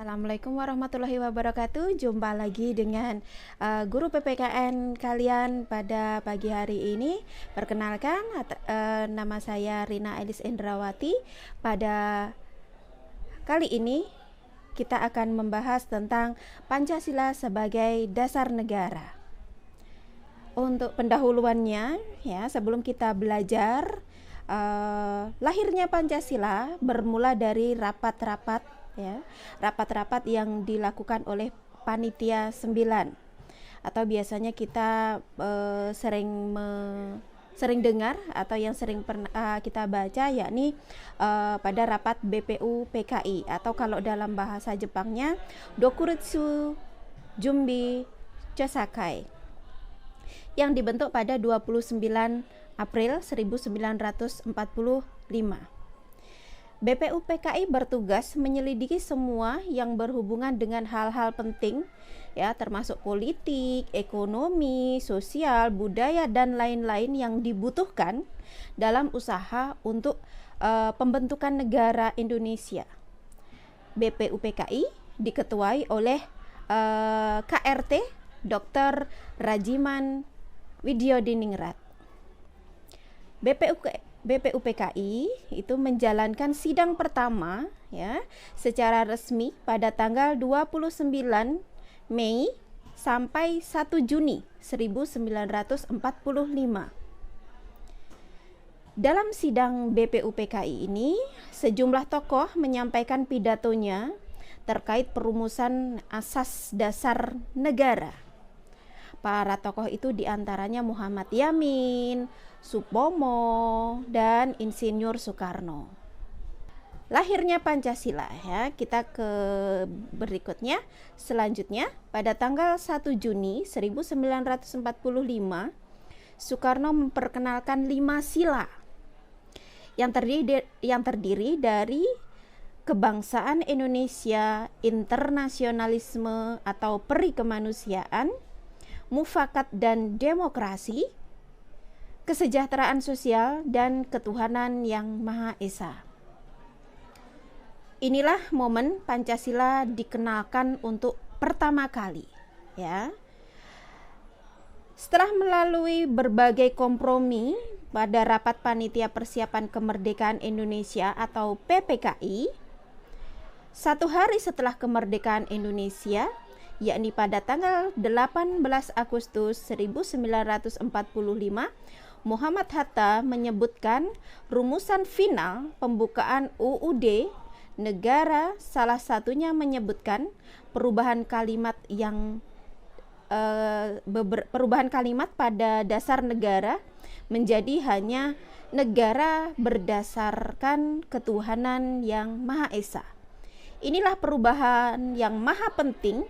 Assalamualaikum warahmatullahi wabarakatuh. Jumpa lagi dengan guru PPKN kalian pada pagi hari ini. Perkenalkan, nama saya Rina Elis Indrawati. Pada kali ini kita akan membahas tentang Pancasila sebagai dasar negara. Untuk pendahuluannya, ya, sebelum kita belajar, lahirnya Pancasila bermula dari rapat-rapat, ya, rapat-rapat yang dilakukan oleh panitia 9, atau biasanya kita sering dengar atau yang sering kita baca, yakni pada rapat BPU PKI, atau kalau dalam bahasa Jepangnya Dokuritsu Jumbi Chosakai, yang dibentuk pada 29 April 1945. BPU PKI bertugas menyelidiki semua yang berhubungan dengan hal-hal penting, ya, termasuk politik, ekonomi, sosial, budaya, dan lain-lain yang dibutuhkan dalam usaha untuk pembentukan negara Indonesia. BPU PKI diketuai oleh KRT Dr. Rajiman Widyodiningrat. BPU PKI itu menjalankan sidang pertama, ya, secara resmi pada tanggal 29 Mei sampai 1 Juni 1945. Dalam sidang BPU PKI ini, sejumlah tokoh menyampaikan pidatonya terkait perumusan asas dasar negara. Para tokoh itu diantaranya Muhammad Yamin, Supomo, dan Insinyur Soekarno. Lahirnya Pancasila, ya, kita ke berikutnya. Selanjutnya, pada tanggal 1 Juni 1945, Soekarno memperkenalkan 5 sila yang terdiri dari kebangsaan Indonesia, internasionalisme atau peri kemanusiaan, mufakat dan demokrasi, kesejahteraan sosial, dan ketuhanan yang Maha Esa. Inilah momen Pancasila dikenalkan untuk pertama kali, ya. Setelah melalui berbagai kompromi pada rapat panitia persiapan kemerdekaan Indonesia atau PPKI, 1 hari setelah kemerdekaan Indonesia, yakni pada tanggal 18 Agustus 1945, Muhammad Hatta menyebutkan rumusan final pembukaan UUD negara, salah satunya menyebutkan perubahan kalimat pada dasar negara menjadi hanya negara berdasarkan ketuhanan yang Maha Esa. Inilah perubahan yang maha penting,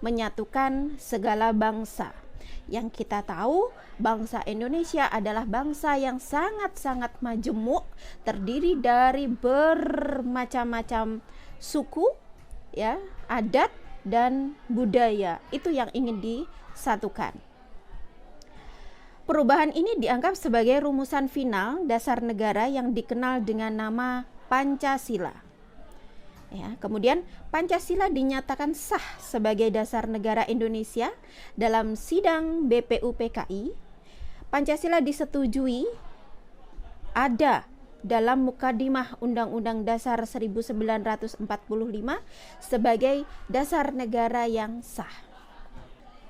menyatukan segala bangsa. Yang kita tahu, bangsa Indonesia adalah bangsa yang sangat-sangat majemuk, terdiri dari bermacam-macam suku, ya, adat dan budaya. Itu yang ingin disatukan. Perubahan ini dianggap sebagai rumusan final dasar negara yang dikenal dengan nama Pancasila. Ya, kemudian Pancasila dinyatakan sah sebagai dasar negara Indonesia dalam sidang BPU PKI. Pancasila disetujui ada dalam Mukadimah Undang-Undang Dasar 1945 sebagai dasar negara yang sah.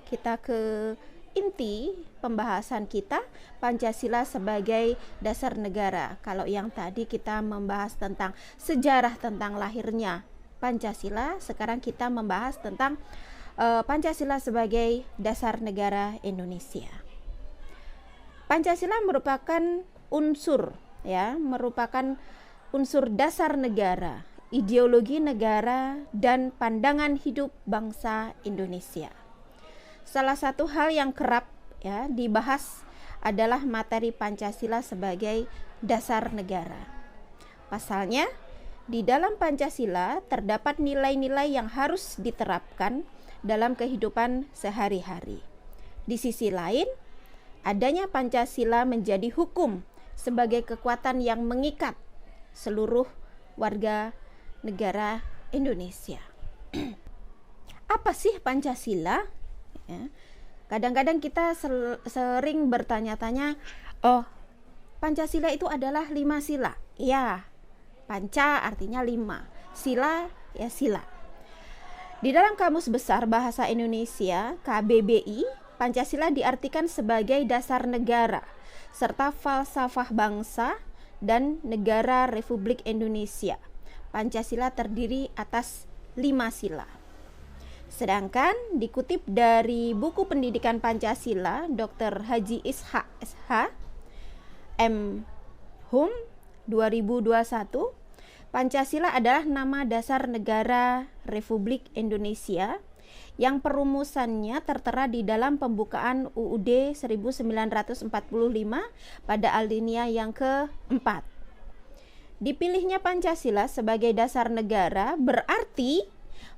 Kita ke inti pembahasan kita, Pancasila sebagai dasar negara. Kalau yang tadi kita membahas tentang sejarah tentang lahirnya Pancasila, sekarang kita membahas tentang Pancasila sebagai dasar negara Indonesia. Pancasila merupakan unsur dasar negara, ideologi negara, dan pandangan hidup bangsa Indonesia. Salah satu hal yang kerap, ya, dibahas adalah materi Pancasila sebagai dasar negara. Pasalnya, di dalam Pancasila terdapat nilai-nilai yang harus diterapkan dalam kehidupan sehari-hari. Di sisi lain, adanya Pancasila menjadi hukum sebagai kekuatan yang mengikat seluruh warga negara Indonesia. Apa sih Pancasila? Ya. Kadang-kadang kita sering bertanya-tanya, oh, Pancasila itu adalah 5 sila. Ya, panca artinya 5, sila ya sila. Di dalam Kamus Besar Bahasa Indonesia KBBI, Pancasila diartikan sebagai dasar negara serta falsafah bangsa dan negara Republik Indonesia. Pancasila terdiri atas 5 sila. Sedangkan dikutip dari buku pendidikan Pancasila Dr. Haji Ishak SH M. Hum 2021, Pancasila adalah nama dasar negara Republik Indonesia yang perumusannya tertera di dalam pembukaan UUD 1945 pada alinea yang keempat. Dipilihnya Pancasila sebagai dasar negara berarti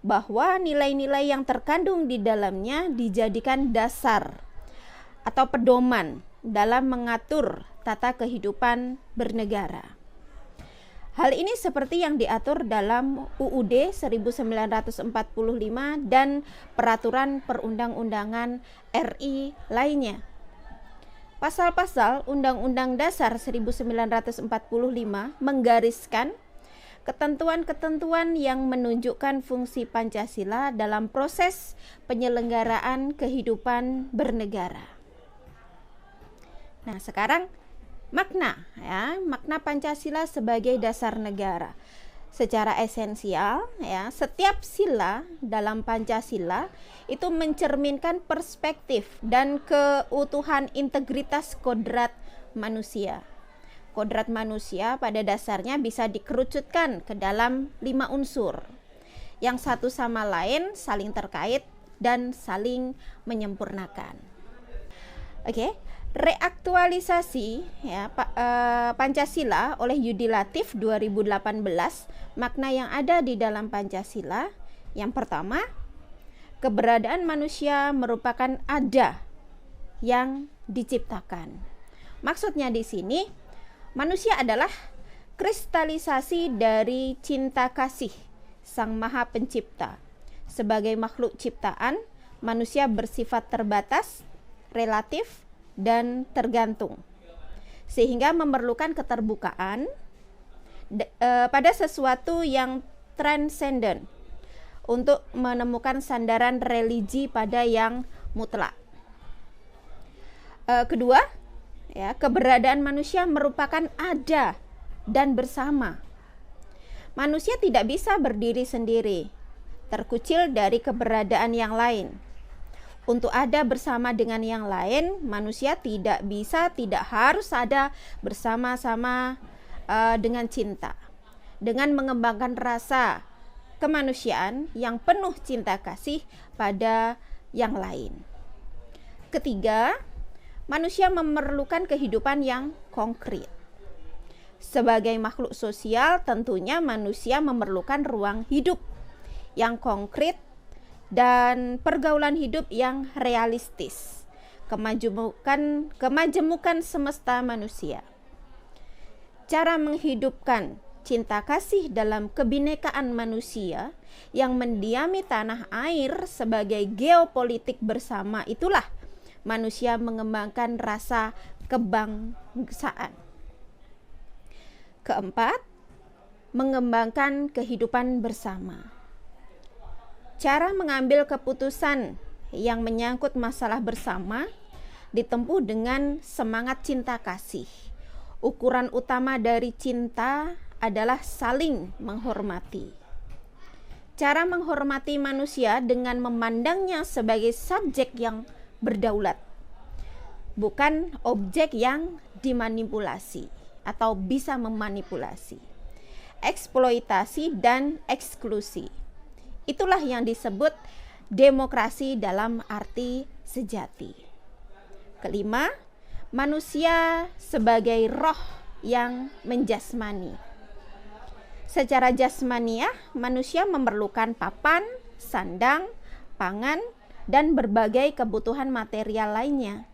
bahwa nilai-nilai yang terkandung di dalamnya dijadikan dasar atau pedoman dalam mengatur tata kehidupan bernegara. Hal ini seperti yang diatur dalam UUD 1945 dan peraturan perundang-undangan RI lainnya. Pasal-pasal Undang-Undang Dasar 1945 menggariskan ketentuan-ketentuan yang menunjukkan fungsi Pancasila dalam proses penyelenggaraan kehidupan bernegara. Nah, sekarang makna Pancasila sebagai dasar negara. Secara esensial setiap sila dalam Pancasila itu mencerminkan perspektif dan keutuhan integritas kodrat manusia. Kodrat manusia pada dasarnya bisa dikerucutkan ke dalam 5 unsur yang satu sama lain saling terkait dan saling menyempurnakan. Reaktualisasi Pancasila oleh Yudi Latif 2018, makna yang ada di dalam Pancasila. Yang pertama, keberadaan manusia merupakan ada yang diciptakan. Maksudnya di sini, manusia adalah kristalisasi dari cinta kasih Sang Maha Pencipta. Sebagai makhluk ciptaan, manusia bersifat terbatas, relatif, dan tergantung, sehingga memerlukan keterbukaan pada sesuatu yang transenden untuk menemukan sandaran religi pada yang mutlak. Kedua, keberadaan manusia merupakan ada dan bersama. Manusia tidak bisa berdiri sendiri, terkucil dari keberadaan yang lain. Untuk ada bersama dengan yang lain, manusia tidak harus ada bersama-sama dengan cinta. Dengan mengembangkan rasa kemanusiaan yang penuh cinta kasih pada yang lain. Ketiga, manusia memerlukan kehidupan yang konkret. Sebagai makhluk sosial, tentunya manusia memerlukan ruang hidup yang konkret dan pergaulan hidup yang realistis, kemajemukan semesta manusia. Cara menghidupkan cinta kasih dalam kebinekaan manusia yang mendiami tanah air sebagai geopolitik bersama, itulah manusia mengembangkan rasa kebangsaan. Keempat, mengembangkan kehidupan bersama. Cara mengambil keputusan yang menyangkut masalah bersama ditempuh dengan semangat cinta kasih. Ukuran utama dari cinta adalah saling menghormati. Cara menghormati manusia dengan memandangnya sebagai subjek yang berdaulat, bukan objek yang dimanipulasi atau bisa memanipulasi. Eksploitasi dan eksklusi. Itulah yang disebut demokrasi dalam arti sejati. Kelima, manusia sebagai roh yang menjasmani. Secara jasmaniah, manusia memerlukan papan, sandang, pangan, dan berbagai kebutuhan material lainnya.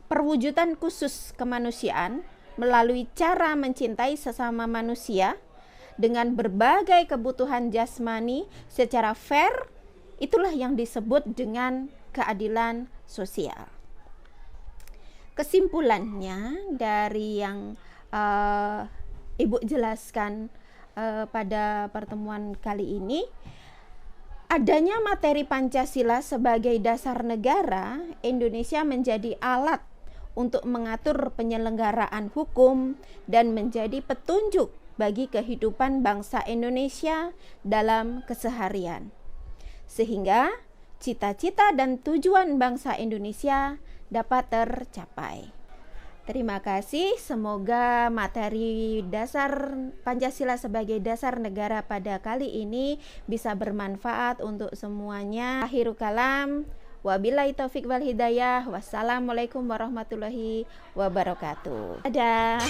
Perwujudan khusus kemanusiaan melalui cara mencintai sesama manusia dengan berbagai kebutuhan jasmani secara fair, itulah yang disebut dengan keadilan sosial. Kesimpulannya dari yang Ibu jelaskan pada pertemuan kali ini, adanya materi Pancasila sebagai dasar negara, Indonesia menjadi alat untuk mengatur penyelenggaraan hukum dan menjadi petunjuk bagi kehidupan bangsa Indonesia dalam keseharian. Sehingga cita-cita dan tujuan bangsa Indonesia dapat tercapai. Terima kasih, semoga materi dasar Pancasila sebagai dasar negara pada kali ini bisa bermanfaat untuk semuanya. Akhirul kalam, wabillahi taufik wal hidayah, wassalamualaikum warahmatullahi wabarakatuh. Dadah.